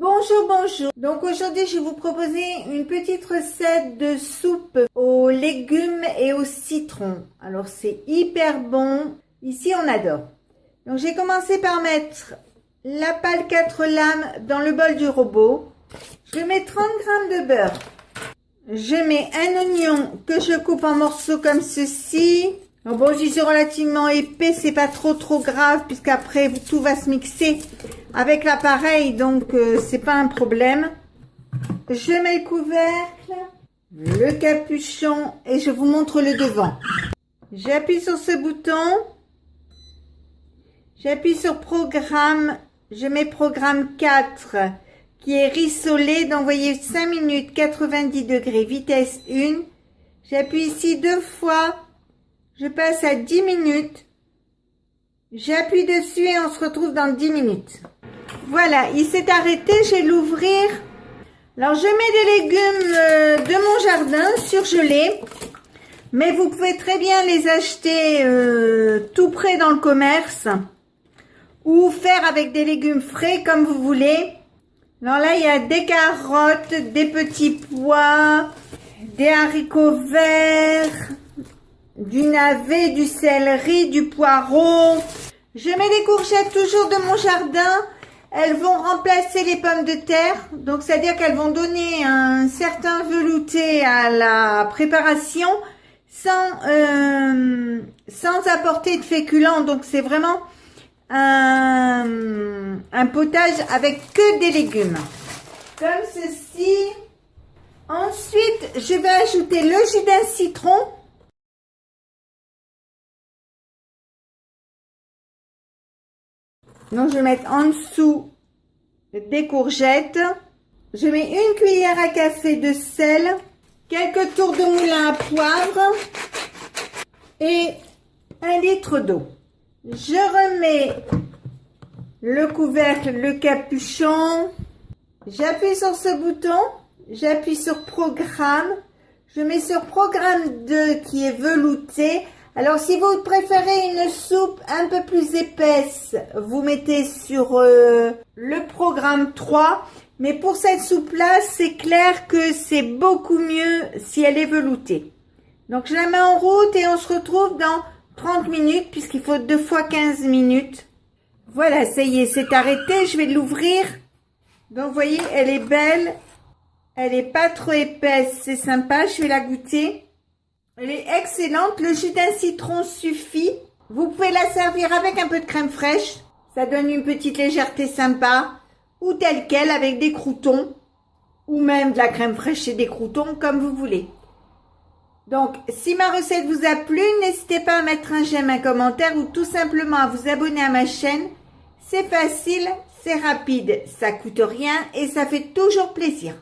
Bonjour, bonjour. Donc aujourd'hui, je vais vous proposer une petite recette de soupe aux légumes et au citron. Alors c'est hyper bon. Ici, on adore. Donc j'ai commencé par mettre la pâle 4 lames dans le bol du robot. Je mets 30 g de beurre. Je mets un oignon que je coupe en morceaux comme ceci. Alors bon, si c'est relativement épais, c'est pas trop grave puisqu'après tout va se mixer avec l'appareil, donc c'est pas un problème. Je mets le couvercle, le capuchon et je vous montre le devant. J'appuie sur ce bouton. J'appuie sur programme. Je mets programme 4 qui est rissolé d'envoyer 5 minutes 90 degrés vitesse 1. J'appuie ici 2 fois. Je passe à 10 minutes. J'appuie dessus et on se retrouve dans 10 minutes. Voilà, il s'est arrêté, je vais l'ouvrir. Alors, je mets des légumes de mon jardin surgelés. Mais vous pouvez très bien les acheter tout près dans le commerce. Ou faire avec des légumes frais comme vous voulez. Alors là, il y a des carottes, des petits pois, des haricots verts, du navet, du céleri, du poireau. Je mets des courgettes toujours de mon jardin. Elles vont remplacer les pommes de terre. Donc, c'est-à-dire qu'elles vont donner un certain velouté à la préparation sans apporter de féculents. Donc, c'est vraiment un potage avec que des légumes. Comme ceci. Ensuite, je vais ajouter le jus d'un citron. Donc, je vais mettre en dessous des courgettes. Je mets une cuillère à café de sel, quelques tours de moulin à poivre et 1 litre d'eau. Je remets le couvercle, le capuchon. J'appuie sur ce bouton. J'appuie sur programme. Je mets sur programme 2 qui est velouté. Alors, si vous préférez une soupe un peu plus épaisse, vous mettez sur le programme 3. Mais pour cette soupe-là, c'est clair que c'est beaucoup mieux si elle est veloutée. Donc, je la mets en route et on se retrouve dans 30 minutes puisqu'il faut 2 fois 15 minutes. Voilà, ça y est, c'est arrêté. Je vais l'ouvrir. Donc, vous voyez, elle est belle. Elle n'est pas trop épaisse. C'est sympa. Je vais la goûter. Elle est excellente. Le jus d'un citron suffit. Vous pouvez la servir avec un peu de crème fraîche. Ça donne une petite légèreté sympa. Ou telle quelle avec des croûtons. Ou même de la crème fraîche et des croûtons comme vous voulez. Donc, si ma recette vous a plu, n'hésitez pas à mettre un j'aime, un commentaire ou tout simplement à vous abonner à ma chaîne. C'est facile, c'est rapide, ça coûte rien et ça fait toujours plaisir.